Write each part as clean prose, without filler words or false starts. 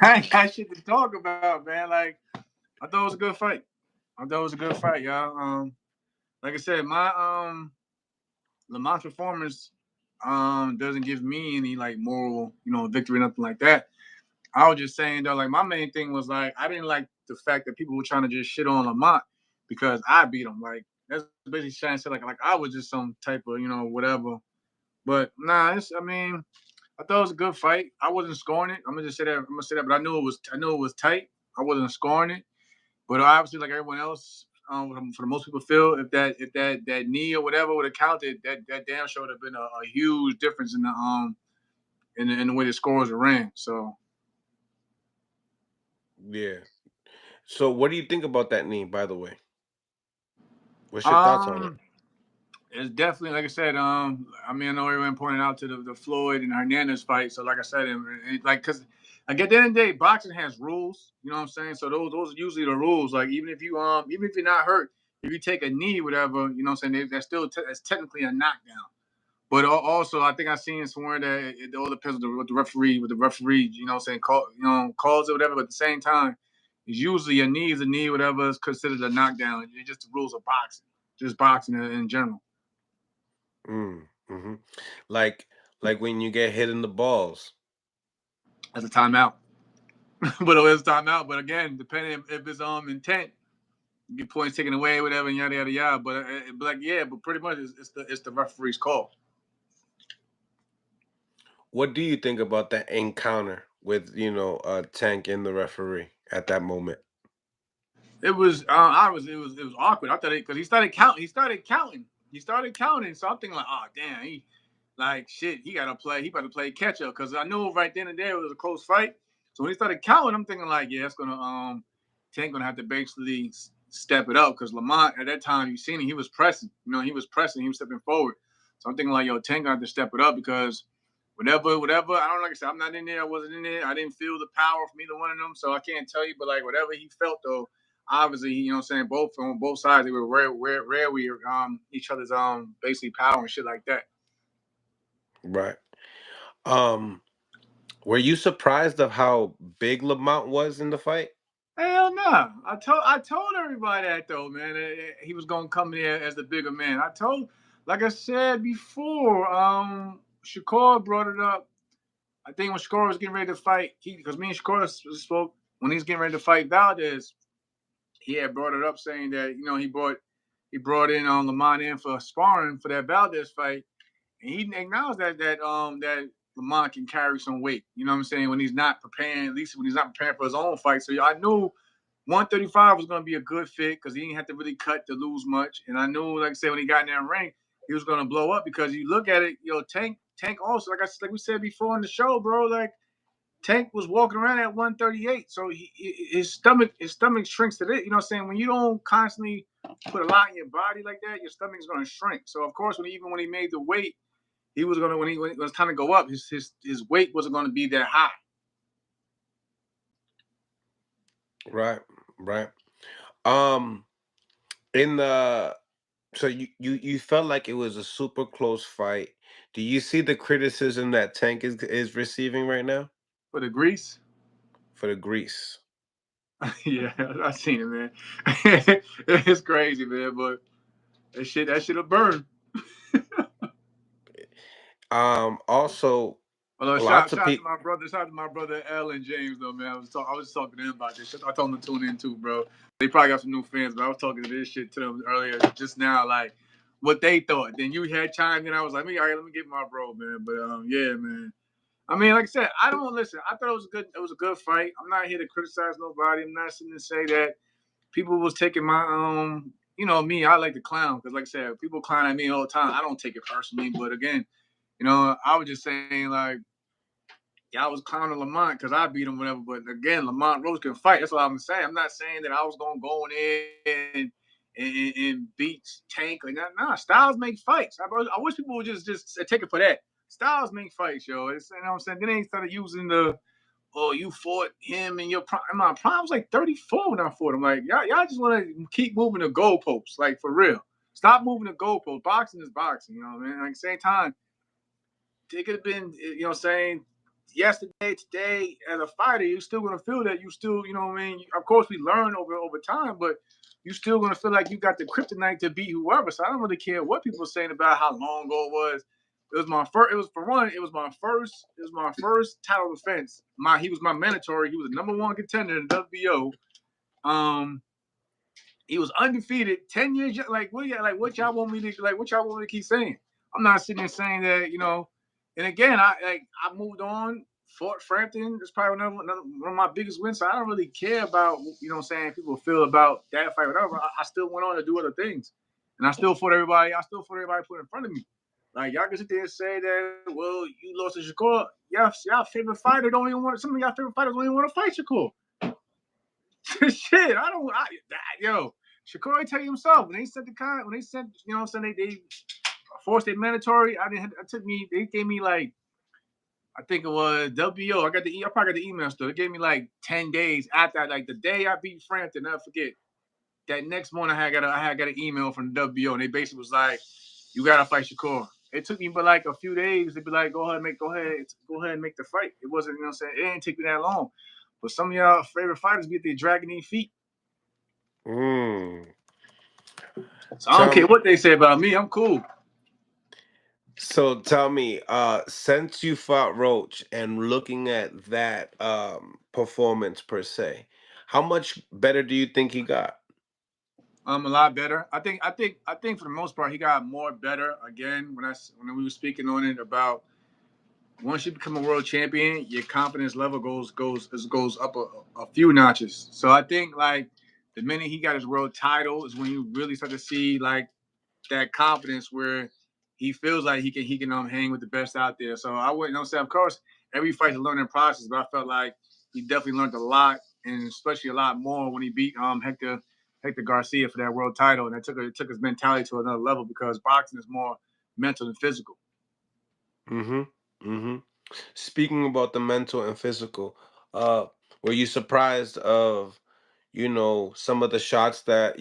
I ain't got shit to talk about, man. Like, I thought it was a good fight. I thought it was a good fight, y'all. Like I said, my Lamont's performance doesn't give me any like moral, victory, nothing like that. I was just saying though, like my main thing was like I didn't like the fact that people were trying to just shit on Lamont because I beat him. Like that's basically trying to say like I was just some type of whatever. But nah, I mean I thought it was a good fight. I wasn't scoring it. I'm gonna just say that. I'm gonna say that, but I knew it was tight. I wasn't scoring it, but obviously, like everyone else, for the most people feel if that knee or whatever would have counted, that damn sure would have been a huge difference in the way the scores are ran. So Yeah. So what do you think about that knee, by the way? What's your thoughts on it? um, it's definitely like I said. I mean, I know everyone pointed out to the Floyd and Hernandez fight. So like I said, like because like at the end of the day, boxing has rules. You know what I'm saying? So those are usually the rules. Like even if you're not hurt, if you take a knee, whatever, you know what I'm saying, that's still that's technically a knockdown. But also, I think I seen somewhere that it all depends on what the referee, you know, what I'm saying, calls it whatever. But at the same time, it's usually a knee is a knee, whatever is considered a knockdown. It's just the rules of boxing, just boxing in general. Mm, hmm. Like like when you get hit in the balls. As a timeout, but it's a timeout. But again, depending if it's intent, you get points taken away, whatever, and yada yada yada. But like yeah, but pretty much it's the referee's call. What do you think about that encounter with, Tank and the referee at that moment? It was it was awkward. I thought because he started counting. He started counting. So I'm thinking like, oh damn, he like shit. He gotta play. He better play catch up because I knew right then and there it was a close fight. So when he started counting, I'm thinking like, yeah, it's gonna Tank gonna have to basically step it up because Lamont at that time you seen him, he was pressing. He was pressing. He was stepping forward. So I'm thinking like, yo, Tank gonna have to step it up because whatever. I don't like I said, I'm not in there. I wasn't in there. I didn't feel the power from either one of them, so I can't tell you. But like whatever he felt though, obviously, what I'm saying, both on both sides, they were rare we each other's basically power and shit like that. Right. Um, were you surprised of how big Lamont was in the fight? Hell no. I told everybody that though, man. He was gonna come in there as the bigger man. Like I said before, Shakur brought it up. I think when Shakur was getting ready to fight, because me and Shakur spoke when he's getting ready to fight Valdez. He had brought it up saying that he brought in Lamont in for sparring for that Valdez fight, and he acknowledged that Lamont can carry some weight. You know what I'm saying? When he's not preparing, at least when he's not preparing for his own fight. So I knew 135 was going to be a good fit because he didn't have to really cut to lose much, and I knew, like I said, when he got in that ring, he was going to blow up because you look at it, Tank also like we said before in the show, bro, like Tank was walking around at 138, so his stomach shrinks to this. You know what I'm saying? When you don't constantly put a lot in your body like that, your stomach's gonna shrink. So of course, when he made the weight, he was gonna when it was time to go up, his weight wasn't gonna be that high. Right, right. Um, in the so you felt like it was a super close fight. Do you see the criticism that Tank is receiving right now For the grease, for the grease? yeah, I seen it, man. It's crazy, man, but that shit'll burn. Also, Although shout lots of shout out to people. my brother, shout out to my brother L and James though, man. I was just talking to them about this shit. I told them to tune in too, bro. They probably got some new fans, but I was talking to this shit to them earlier just now, like what they thought. Then you had chimed in. I was like, all right, let me get my bro, man. But yeah, man. I mean, like I said, I don't listen. I thought it was a good. It was a good fight. I'm not here to criticize nobody. I'm not sitting to say that people was taking my me. I like to clown because, like I said, people clown at me all the time. I don't take it personally, but again, I was just saying like y'all was clowning Lamont because I beat him, whatever. But again, Lamont Roach can fight. That's what I'm saying. I'm not saying that I was gonna go in there and beat Tank or that. Nah, Styles make fights. I wish people would just take it for that. Styles make fights, yo. You know what I'm saying? Then they started using you fought him in your prime. My prime was like 34 when I fought him. Like y'all just want to keep moving the goalposts, like for real. Stop moving the goalposts. Boxing is boxing, you know what I mean? Like same time, it could have been, you know what I'm saying, yesterday, today, as a fighter, you're still gonna feel that you still, you know what I mean. Of course, we learn over time, but you still gonna feel like you got the kryptonite to beat whoever. So I don't really care what people are saying about how long ago it was. It was my first. It was for one. It was my first. It was my first title defense. He was my mandatory. He was the #1 contender in the WBO. He was undefeated, 10 years. Like what y'all want me to What y'all want me to keep saying? I'm not sitting there saying that, you know. And again, I moved on. Fort Frampton is probably another one of my biggest wins. So I don't really care about, you know what I'm saying, people feel about that fight, whatever. I still went on to do other things. And I still fought everybody put in front of me. Like y'all can sit there and say that, well, you lost to Shakur. Y'all favorite fighter don't even want, some of y'all favorite fighters don't even want to fight Shakur. Shit, I don't. Yo, Shakur tell you himself when they sent when they sent, you know what I'm saying, they forced their mandatory. They gave me like, I think it was WO. I probably got the email still. They gave me like 10 days after, like the day I beat Frampton. Never forget. That next morning, I had got an email from the WO, and they basically was like, "You gotta fight Shakur." It took me but like a few days to be like, "Go ahead and make the fight." It wasn't, you know what I'm saying. It didn't take me that long. But some of y'all favorite fighters be there dragging their feet. Mm. So I don't Tell care me. what they say about me. I'm cool. So tell me, since you fought Roach and looking at that performance per se, how much better do you think he got? A lot better. I think for the most part he got more better. Again, when we were speaking on it about once you become a world champion, your confidence level goes up a few notches. So I think like the minute he got his world title is when you really start to see like that confidence where he feels like he can hang with the best out there. So I wouldn't know. Say, of course, every fight's a learning process, but I felt like he definitely learned a lot, and especially a lot more when he beat Hector Garcia for that world title, and it took his mentality to another level because boxing is more mental than physical. Mm-hmm. Mm-hmm. Speaking about the mental and physical, uh, were you surprised of, some of the shots that,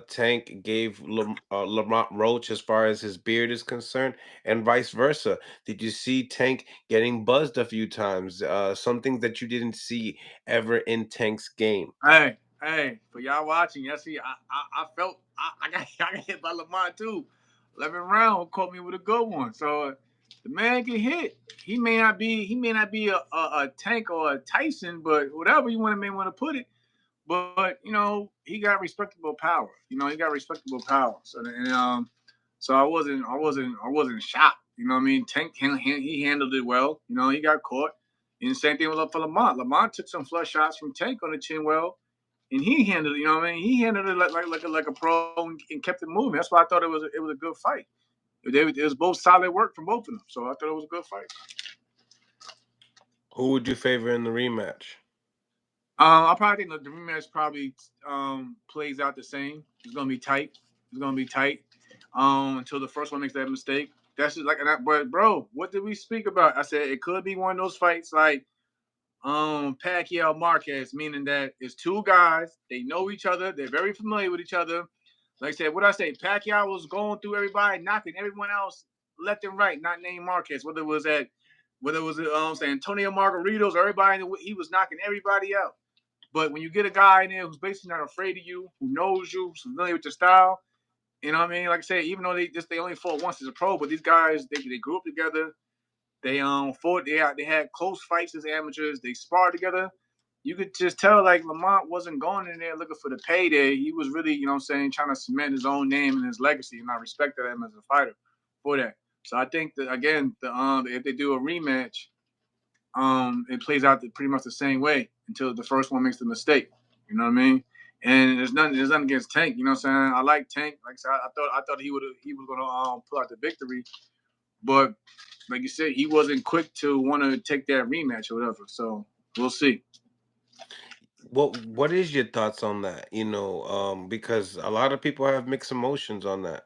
Tank gave Lamont Roach as far as his beard is concerned, and vice versa? Did you see Tank getting buzzed a few times? Something that you didn't see ever in Tank's game. Hey, for y'all watching, y'all see, I felt I got hit by Lamont too. 11th round caught me with a good one. So the man can hit. He may not be a Tank or a Tyson, but whatever you may want to put it. But he got respectable power. He got respectable power. So I wasn't shocked. You know what I mean? Tank he handled it well. He got caught. And the same thing was up for Lamont. Lamont took some flush shots from Tank on the chin well, and he handled it. You know what I mean? He handled it like a pro and kept it moving. That's why I thought it was a good fight. It was both solid work from both of them. So I thought it was a good fight. Who would you favor in the rematch? I probably think the rematch probably plays out the same. It's gonna be tight. It's gonna be tight until the first one makes that mistake. That's just like that. But bro, what did we speak about? I said it could be one of those fights like Pacquiao Marquez, meaning that it's two guys. They know each other. They're very familiar with each other. Like I said, what I say, Pacquiao was going through everybody, knocking everyone else left and right, not named Marquez. Whether it was Antonio Margaritos, everybody, he was knocking everybody out. But when you get a guy in there who's basically not afraid of you, who knows you, who's familiar with your style, you know what I mean? Like I say, even though they only fought once as a pro, but these guys they grew up together. They fought. They had close fights as amateurs. They sparred together. You could just tell like Lamont wasn't going in there looking for the payday. He was really, trying to cement his own name and his legacy, and I respected him as a fighter for that. So I think that again, if they do a rematch, it plays out pretty much the same way until the first one makes the mistake. You know what I mean? And there's nothing against Tank. You know what I'm saying? I like Tank. Like I said, I thought he was gonna pull out the victory, but like you said, he wasn't quick to want to take that rematch or whatever. So we'll see. What is your thoughts on that? Because a lot of people have mixed emotions on that.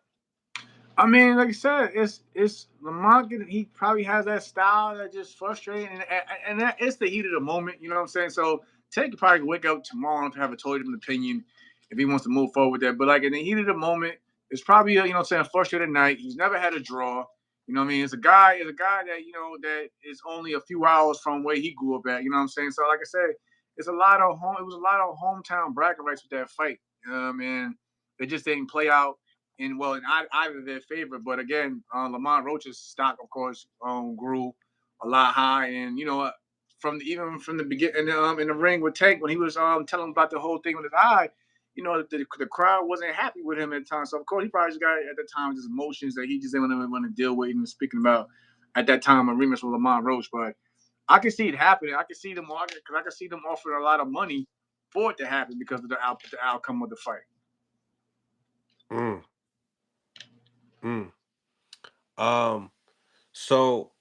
I mean, like I said, it's Lamont. He probably has that style that just frustrating, and that it's the heat of the moment. You know what I'm saying? So Ted could probably wake up tomorrow and have a totally different opinion if he wants to move forward with that. But like in the heat of the moment, it's probably a, frustrated night. He's never had a draw. You know what I mean? It's a guy that that is only a few hours from where he grew up at. You know what I'm saying? So like I said, it's a lot of home. It was a lot of hometown bragging rights with that fight. You know what I mean? It just didn't play out in either their favor. But again, Lamont Roach's stock, of course, grew a lot high, and even from the beginning in the ring with Tank when he was telling him about the whole thing with his eye. The crowd wasn't happy with him at the time. So, of course, he probably just got, at the time, just emotions that he just didn't want to deal with, even speaking about, at that time, a rematch with Lamont Roach. But I can see it happening. I can see them offering a lot of money for it to happen because of the outcome of the fight. Mm, mm. Um, so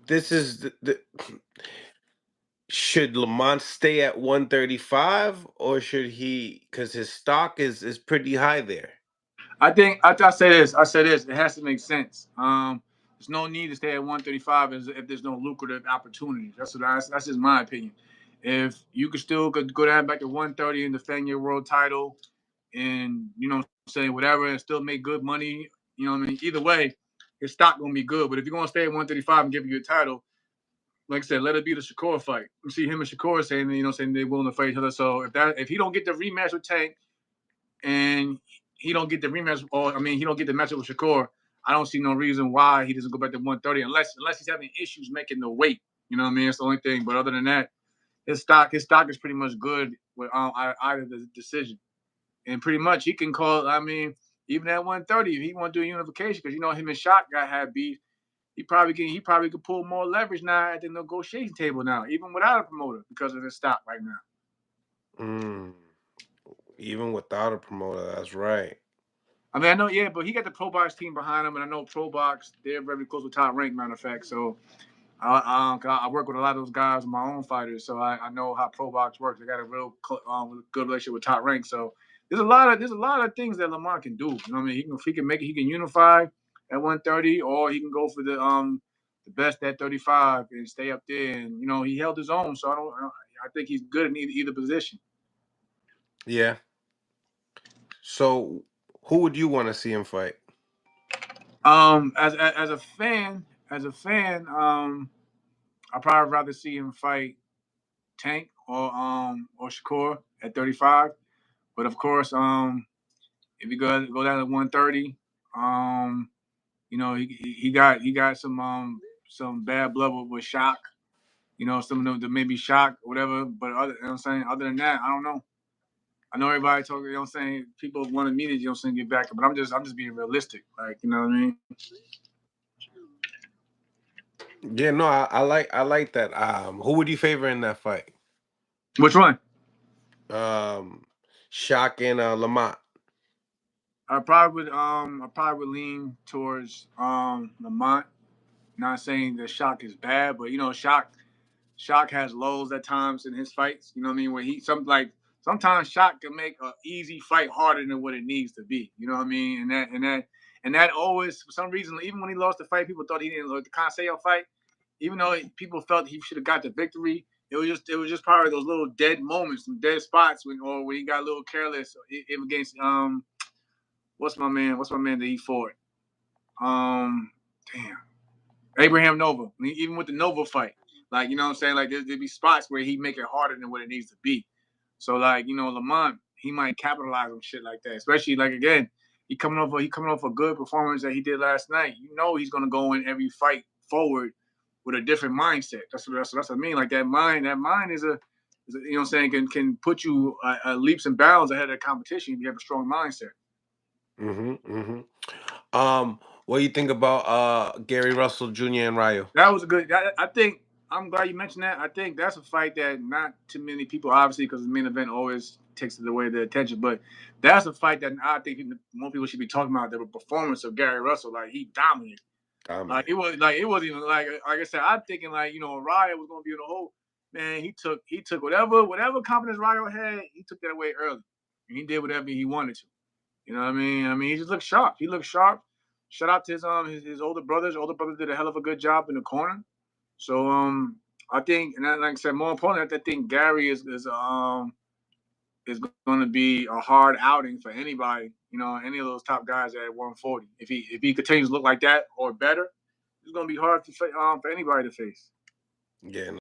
this is the should Lamont stay at 135 or should he, because his stock is pretty high there. I say this. I say this. It has to make sense. There's no need to stay at 135 if there's no lucrative opportunities. That's just my opinion. If you could go down back to 130 and defend your world title, and say whatever, and still make good money. You know what I mean? Either way, his stock gonna be good. But if you're gonna stay at 135 and give you a title, like I said, let it be the Shakur fight. You see him and Shakur saying they're willing to fight each other. So if he don't get the rematch with Tank and he don't get the rematch, he don't get the matchup with Shakur, I don't see no reason why he doesn't go back to 130 unless he's having issues making the weight. You know what I mean? It's the only thing. But other than that, his stock is pretty much good with either the decision. And pretty much he can call. Even at 130, if he want to do a unification, because him and Shock had beef, he probably could pull more leverage now at the negotiation table now, even without a promoter, because of his stock right now. Mm, even without a promoter, that's right. I know, yeah, but he got the Pro Box team behind him, and I know Pro Box, they're very close with Top Rank, matter of fact. So I work with a lot of those guys, my own fighters, so I know how Pro Box works. They got a real good relationship with Top Rank. So there's a lot of things that Lamont can do. You know what I mean? He can make it. He can unify at 130, or he can go for the best at 35 and stay up there. And he held his own. So I think he's good in either position. Yeah. So who would you want to see him fight? As a fan, I'd probably rather see him fight Tank or Shakur at 35. But of course, if you go down to 130, he got some bad blood with Shock. Some of them that maybe Shock or whatever. But I'm saying, other than that, I don't know. I know everybody talking. I'm saying, people wanted me to get back, but I'm just being realistic. Like, you know what I mean? Yeah, no, I like that. Who would you favor in that fight? Which one? Um, Shock and Lamont. I probably would lean towards Lamont. Not saying that Shock is bad, but Shock has lows at times in his fights. You know what I mean? Where sometimes Shock can make an easy fight harder than what it needs to be. You know what I mean? And that always, for some reason, even when he lost the fight, people thought he didn't the Consejo fight. Even though people felt he should have got the victory, it was just probably those little dead moments, some dead spots when he got a little careless against what's my man that he fought? Damn. Abraham Nova. Even with the Nova fight, like, you know what I'm saying, like there'd be spots where he make it harder than what it needs to be. So, like, Lamont, he might capitalize on shit like that, especially, like, again, he coming off a good performance that he did last night. He's gonna go in every fight forward with a different mindset. That's what I mean. Like, that mind what I'm saying, can put you leaps and bounds ahead of the competition if you have a strong mindset. Mm-hmm. Mm-hmm. What do you think about Gary Russell Jr. and Ryo? That was a good. I think I'm glad you mentioned that. I think that's a fight that not too many people, obviously, because the main event always takes it away the attention. But that's a fight that I think more people should be talking about. The performance of Gary Russell, like, he dominated. Dominant. It wasn't even like I said. I'm thinking, like, Ryo was gonna be in the hole. Man, he took whatever confidence Ryo had. He took that away early, and he did whatever he wanted to. You know what I mean? He just looked sharp. He looked sharp. Shout out to his older brothers. Older brother did a hell of a good job in the corner. So I think, and like I said, more importantly, I think Gary is is going to be a hard outing for anybody. You know, any of those top guys at 140. If he continues to look like that or better, it's going to be hard to for anybody to face. Yeah.